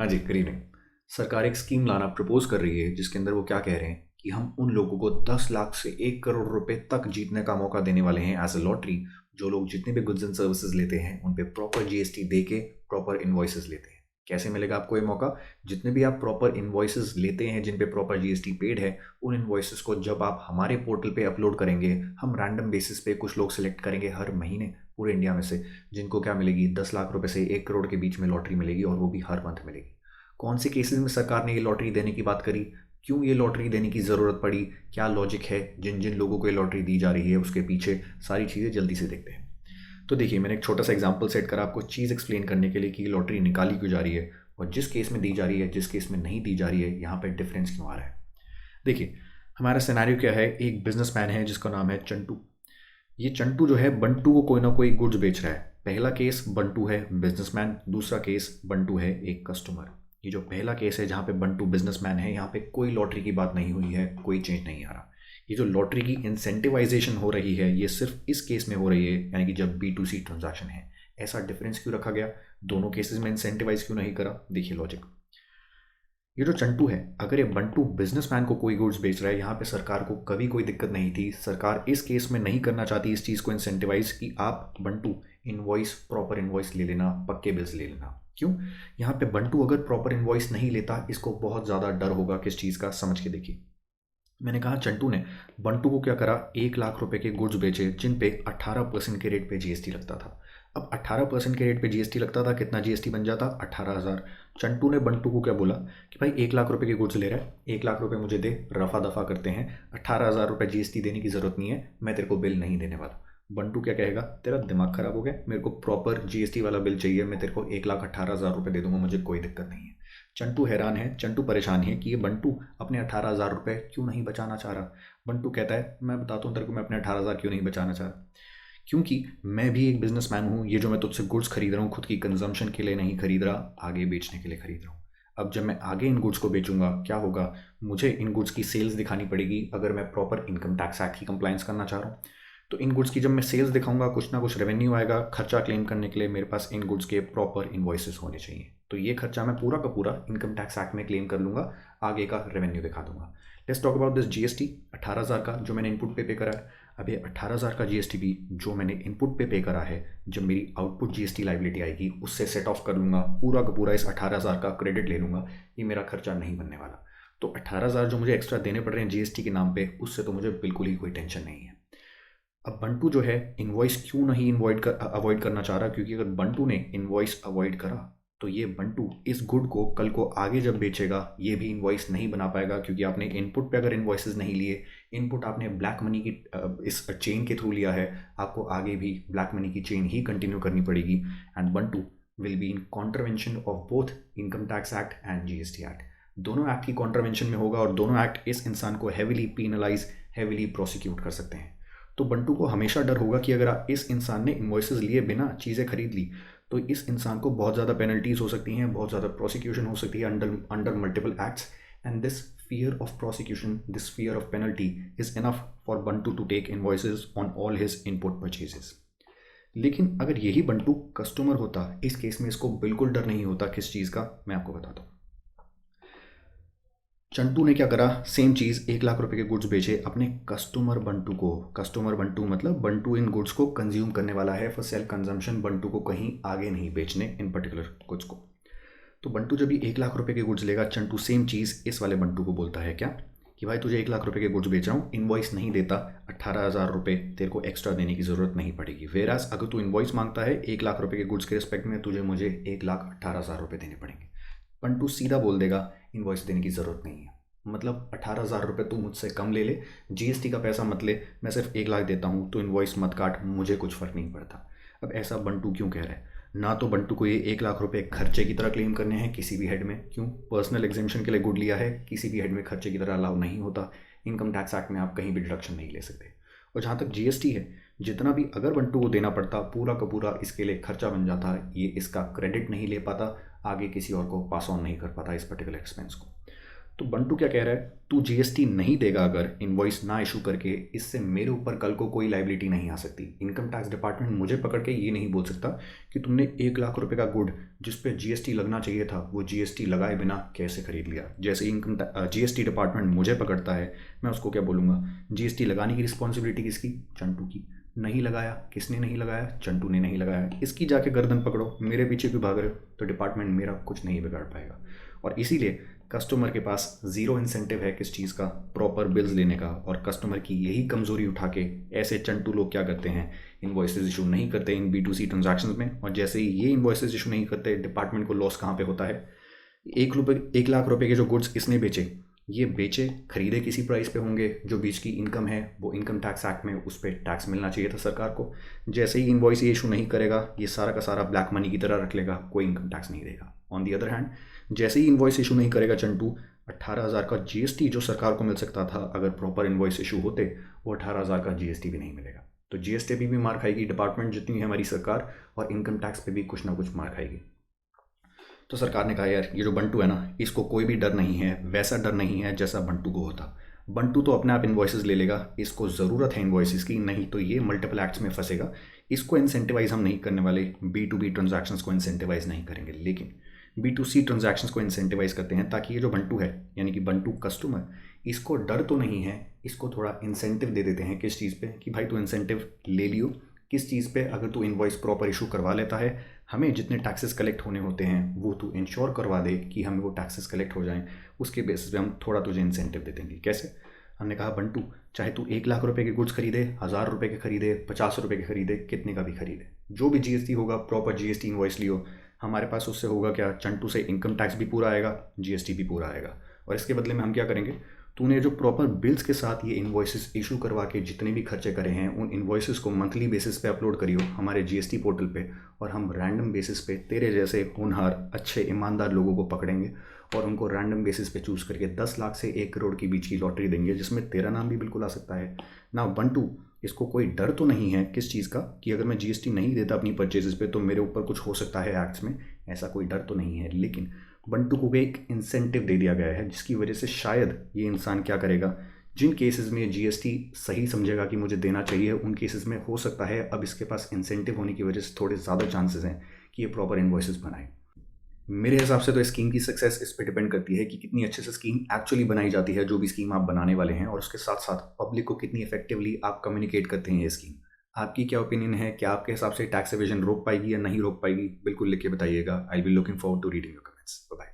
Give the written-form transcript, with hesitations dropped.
हाँ जी, good evening. सरकार एक स्कीम लाना प्रपोज कर रही है जिसके अंदर वो क्या कह रहे हैं कि हम उन लोगों को 10 लाख से 1 करोड़ रुपए तक जीतने का मौका देने वाले हैं एज अ लॉटरी। जो लोग जितने भी गुड्स एंड सर्विसेज लेते हैं उन पे प्रॉपर जीएसटी दे के प्रॉपर इन्वॉइसेस लेते हैं। कैसे मिलेगा आपको ये मौका? जितने भी आप प्रॉपर इन्वॉइसेस लेते हैं जिन पे प्रॉपर जीएसटी पेड है, उन इन्वॉइसेस को जब आप हमारे पोर्टल पे अपलोड करेंगे, हम रैंडम बेसिस पे कुछ लोग सिलेक्ट करेंगे हर महीने पूरे इंडिया में से, जिनको क्या मिलेगी, 10 लाख रुपए से 1 करोड़ के बीच में लॉटरी मिलेगी और वो भी हर मंथ मिलेगी। कौन से केसेस में सरकार ने ये लॉटरी देने की बात करी? क्यों ये लॉटरी देने की ज़रूरत पड़ी? क्या लॉजिक है? जिन जिन लोगों को ये लॉटरी दी जा रही है उसके पीछे सारी चीज़ें जल्दी से देखते हैं। तो देखिए, मैंने एक छोटा सा एग्जांपल सेट करा आपको चीज़ एक्सप्लेन करने के लिए कि ये लॉटरी निकाली क्यों जा रही है और जिस केस में दी जा रही है, जिस केस में नहीं दी जा रही है, यहाँ पे डिफरेंस क्यों आ रहा है। देखिए, हमारा सिनेरियो क्या है। एक बिजनेसमैन है जिसका नाम है चंटू। ये चंटू जो है बंटू को कोई ना कोई गुड्स बेच रहा है। पहला केस बंटू है बिजनेसमैन, दूसरा केस बंटू है एक कस्टमर। ये जो पहला केस है जहाँ पे बंटू बिजनेसमैन है, यहाँ पे कोई लॉटरी की बात नहीं हुई है, कोई चेंज नहीं आ रहा। ये जो लॉटरी की इंसेंटिवाइजेशन हो रही है ये सिर्फ इस केस में हो रही है, यानी कि जब B2C ट्रांजैक्शन है। ऐसा डिफरेंस क्यों रखा गया? दोनों केसेस में इंसेंटिवाइज क्यों नहीं करा? देखिए लॉजिक। ये जो चंटू है, अगर ये बंटू बिजनेसमैन को कोई गुड्स बेच रहा है, यहाँ पे सरकार को कभी कोई दिक्कत नहीं थी। सरकार इस केस में नहीं करना चाहती इस चीज़ को इंसेंटिवाइज कि आप बंटू इनवॉइस, प्रॉपर इनवॉइस ले लेना, पक्के बिल्स ले लेना। क्यों? यहाँ पे बंटू अगर प्रॉपर इनवॉइस नहीं लेता, इसको बहुत ज़्यादा डर होगा किस चीज़ का, समझ के देखिए। मैंने कहा चंटू ने बंटू को क्या करा, 1 लाख रुपए के गुड्स बेचे जिन पे 18% के रेट पे जीएसटी लगता था। अब 18% के रेट पे जीएसटी लगता था, कितना जीएसटी बन जाता? 18,000। चंटू ने बंटू को क्या बोला कि भाई 1 लाख रुपए के गुड्स ले रहा है, 1 लाख रुपए मुझे दे, रफा दफा करते हैं, 18,000 रुपये जीएसटी देने की ज़रूरत नहीं है, मैं तेरे को बिल नहीं देने वाला। बंटू क्या कहेगा, तेरा दिमाग खराब हो गया, मेरे को प्रॉपर जीएसटी वाला बिल चाहिए, मैं तेरे को 1,18,000 रुपये दे दूंगा, मुझे कोई दिक्कत नहीं है। चंटू हैरान है, चंटू परेशान है कि ये बंटू अपने 18,000 रुपये क्यों नहीं बचाना चाह रहा। बंटू कहता है, मैं बताता हूँ तेरे को मैं अपने 18,000 क्यों नहीं बचाना चाह रहा। क्योंकि मैं भी एक बिजनेसमैन हूँ। ये जो मैं तुझसे गुड्स खरीद रहा हूँ खुद की कंजम्पशन के लिए नहीं खरीद रहा, आगे बेचने के लिए खरीद रहा हूँ। अब जब मैं आगे इन गुड्स को बेचूंगा क्या होगा, मुझे इन गुड्स की सेल्स दिखानी पड़ेगी अगर मैं प्रॉपर इनकम टैक्स एक्ट की कंप्लायंस करना चाह रहा हूँ। तो इन गुड्स की जब मैं सेल्स दिखाऊंगा, कुछ ना कुछ रेवेन्यू आएगा। खर्चा क्लेम करने के लिए मेरे पास इन गुड्स के प्रॉपर इन्वॉइसेस होने चाहिए। तो ये खर्चा मैं पूरा का पूरा इनकम टैक्स एक्ट में क्लेम कर लूँगा, आगे का रेवेन्यू दिखा दूंगा। Let's talk about this GST 18,000 का जो मैंने इनपुट पे करा है। अब ये 18,000 का जीएसटी भी जो मैंने इनपुट पे करा है, जब मेरी आउटपुट जीएसटी लाइबिलिटी आएगी उससे सेट ऑफ कर लूँगा, पूरा का पूरा इस 18,000 का क्रेडिट ले लूँगा। ये मेरा खर्चा नहीं बनने वाला। तो 18,000 जो मुझे एक्स्ट्रा देने पड़ रहे हैं जीएसटी के नाम पे, उससे तो मुझे बिल्कुल ही कोई टेंशन नहीं है। अब बंटू जो है इनवॉइस क्यों नहीं अवॉइड करना चाह रहा, क्योंकि अगर बंटू ने इनवॉइस अवॉइड करा तो ये बंटू इस गुड को कल को आगे जब बेचेगा ये भी इनवॉइस नहीं बना पाएगा, क्योंकि आपने इनपुट पे अगर इनवॉइसेस नहीं लिए, इनपुट आपने ब्लैक मनी की इस चेन के थ्रू लिया है, आपको आगे भी ब्लैक मनी की चेन ही कंटिन्यू करनी पड़ेगी। And Bantu will be in contravention of both income tax act and GST act. दोनों एक्ट की कॉन्ट्रवेंशन में होगा और दोनों एक्ट इस इंसान को हैविली पीनलाइज, हैविली प्रोसिक्यूट कर सकते हैं। तो बंटू को हमेशा डर होगा कि अगर इस इंसान ने इन्वॉइसेस लिए बिना चीज़ें खरीद ली तो इस इंसान को बहुत ज़्यादा पेनल्टीज हो सकती हैं, बहुत ज़्यादा प्रोसिक्यूशन हो सकती है under multiple acts. And this fear of prosecution, this fear of penalty is enough for Bantu to take invoices on all his input purchases. लेकिन अगर यही बंटू कस्टमर होता, इस केस में इसको बिल्कुल डर नहीं होता। किस चीज़ का, मैं आपको बताता हूँ। चंटू ने क्या करा, सेम चीज़ 1 लाख रुपए के गुड्स बेचे अपने कस्टमर बंटू को। कस्टमर बंटू मतलब बंटू इन गुड्स को कंज्यूम करने वाला है फॉर सेल्फ कंजम्पशन, बंटू को कहीं आगे नहीं बेचने इन पर्टिकुलर गुड्स को। तो बंटू जब भी 1 लाख रुपए के गुड्स लेगा, चंटू सेम चीज़ इस वाले बंटू को बोलता है क्या कि भाई तुझे 1 लाख रुपए के गुड्स बेच रहा हूँ, इनवॉइस नहीं देता, 18,000 रुपये तेरे को एक्स्ट्रा देने की ज़रूरत नहीं पड़ेगी। वेराज अगर तू इनवॉइस मांगता है 1 लाख रुपए के गुड्स के रिस्पेक्ट में, मुझे 1,18,000 रुपये देने पड़ेंगे। बंटू सीधा बोल देगा इनवॉइस देने की ज़रूरत नहीं है। मतलब 18,000 रुपये तू मुझसे कम ले ले, जीएसटी का पैसा मत ले, मैं सिर्फ 1 लाख देता हूँ, तो इनवॉइस मत काट, मुझे कुछ फ़र्क नहीं पड़ता। अब ऐसा बंटू क्यों कह रहा है? ना तो बंटू को ये 1 लाख रुपये खर्चे की तरह क्लेम करने हैं किसी भी हेड में। क्यों? पर्सनल एग्जेम्पशन के लिए गुड लिया है, किसी भी हेड में खर्चे की तरह अलाउ नहीं होता। इनकम टैक्स एक्ट में आप कहीं भी डिडक्शन नहीं ले सकते। और जहाँ तक जीएसटी है, जितना भी अगर बंटू को देना पड़ता, पूरा का पूरा इसके लिए खर्चा बन जाता, ये इसका क्रेडिट नहीं ले पाता, आगे किसी और को पास ऑन नहीं कर पाता इस पर्टिकुलर एक्सपेंस को। तो बंटू क्या कह रहा है, तू जीएसटी नहीं देगा अगर इनवॉइस ना इशू करके, इससे मेरे ऊपर कल को कोई लाइबिलिटी नहीं आ सकती। इनकम टैक्स डिपार्टमेंट मुझे पकड़ के ये नहीं बोल सकता कि तुमने 1 लाख रुपए का गुड जिस पे जीएसटी लगना चाहिए था वो जीएसटी लगाए बिना कैसे खरीद लिया। जैसे इनकम जीएसटी डिपार्टमेंट मुझे पकड़ता है, मैं उसको क्या बोलूँगा, जीएसटी लगाने की रिस्पॉन्सिबिलिटी किसकी, चंटू की। नहीं लगाया, किसने नहीं लगाया, चंटू ने नहीं लगाया, इसकी जाके गर्दन पकड़ो, मेरे पीछे क्यों भाग रहे हो, तो डिपार्टमेंट मेरा कुछ नहीं बिगाड़ पाएगा। और इसीलिए कस्टमर के पास ज़ीरो इंसेंटिव है किस चीज़ का, प्रॉपर बिल्स लेने का। और कस्टमर की यही कमज़ोरी उठा के ऐसे चंटू लोग क्या करते हैं, इनवॉइसेज इशू नहीं करते इन B2C ट्रांजैक्शंस में। और जैसे ही ये इनवॉइसेज इशू नहीं करते, डिपार्टमेंट को लॉस कहाँ पे होता है। 1 लाख रुपए के जो गुड्स किसने बेचे, ये बेचे खरीदे किसी प्राइस पे होंगे, जो बीच की इनकम है वो इनकम टैक्स एक्ट में उस पर टैक्स मिलना चाहिए था सरकार को। जैसे ही इनवॉइस ये इशू नहीं करेगा, ये सारा का सारा ब्लैक मनी की तरह रख लेगा, कोई इनकम टैक्स नहीं देगा। ऑन दी अदर हैंड, जैसे ही इनवॉइस इशू नहीं करेगा चंटू, 18,000 का जीएसटी जो सरकार को मिल सकता था अगर प्रॉपर इनवॉइस इशू होते, वो 18,000 का जीएसटी भी नहीं मिलेगा। तो जीएसटी भी मार खाएगी डिपार्टमेंट जितनी है हमारी सरकार, और इनकम टैक्स पे भी कुछ ना कुछ मार खाएगी। तो सरकार ने कहा यार ये जो बंटू है ना, इसको कोई भी डर नहीं है, वैसा डर नहीं है जैसा बंटू को होता। बंटू तो अपने आप इन्वॉइसेस ले लेगा, इसको ज़रूरत है इन्वॉइसेस की, नहीं तो ये मल्टीपल एक्ट्स में फंसेगा। इसको इंसेंटिवाइज हम नहीं करने वाले, B2B ट्रांजैक्शंस को इंसेंटिवाइज नहीं करेंगे, लेकिन B2C ट्रांजैक्शंस को इंसेंटिवाइज करते हैं, ताकि ये जो बंटू है यानी कि बंटू कस्टमर, इसको डर तो नहीं है, इसको थोड़ा इंसेंटिव दे देते हैं। किस चीज़ पे, कि भाई तू इंसेंटिव ले लियो, किस चीज़ पे, अगर तू इनवॉइस प्रॉपर इशू करवा लेता है, हमें जितने टैक्सेस कलेक्ट होने होते हैं वो तू इंश्योर करवा दे कि हमें वो टैक्सेस कलेक्ट हो जाएं, उसके बेसिस पे हम थोड़ा तुझे इंसेंटिव दे देंगे। कैसे, हमने कहा बंटू चाहे तू 1 लाख रुपए के गुड्स खरीदे, 1,000 रुपए के खरीदे, 50 रुपए के खरीदे, कितने का भी खरीदे, जो भी जीएसटी होगा प्रॉपर जीएसटी इनवॉइस लियो, हमारे पास उससे होगा क्या, चंटू से इनकम टैक्स भी पूरा आएगा, जीएसटी भी पूरा आएगा। और इसके बदले में हम क्या करेंगे, तूने जो प्रॉपर बिल्स के साथ ये इन्वॉइसेस इशू करवा के जितने भी खर्चे करे हैं, उन इन्वॉइसेस को मंथली बेसिस पे अपलोड करियो हमारे जीएसटी पोर्टल पे, और हम रैंडम बेसिस पे तेरे जैसे होनहार अच्छे ईमानदार लोगों को पकड़ेंगे और उनको रैंडम बेसिस पे चूज़ करके 10 लाख से 1 करोड़ के बीच की लॉटरी देंगे, जिसमें तेरा नाम भी बिल्कुल आ सकता है ना। बंटू, इसको कोई डर तो नहीं है किस चीज़ का, कि अगर मैं जीएसटी नहीं देता अपनी परचेजेस पे तो मेरे ऊपर कुछ हो सकता है एक्ट्स में, ऐसा कोई डर तो नहीं है। लेकिन बंटू को भी एक इंसेंटिव दे दिया गया है, जिसकी वजह से शायद ये इंसान क्या करेगा, जिन केसेस में जीएसटी सही समझेगा कि मुझे देना चाहिए, उन केसेस में हो सकता है अब इसके पास इंसेंटिव होने की वजह से थोड़े ज़्यादा चांसेस हैं कि ये प्रॉपर इन्वॉइसेस बनाए। मेरे हिसाब से तो स्कीम की सक्सेस इस पे डिपेंड करती है कि कितनी अच्छे से स्कीम एक्चुअली बनाई जाती है, जो भी स्कीम आप बनाने वाले हैं, और उसके साथ साथ पब्लिक को कितनी इफेक्टिवली आप कम्युनिकेट करते हैं ये स्कीम। आपकी क्या ओपिनियन है, क्या आपके हिसाब से टैक्स एवेजन रोक पाएगी या नहीं रोक पाएगी, बिल्कुल लिख के बताइएगा। I will looking forward to reading your comments. Bye.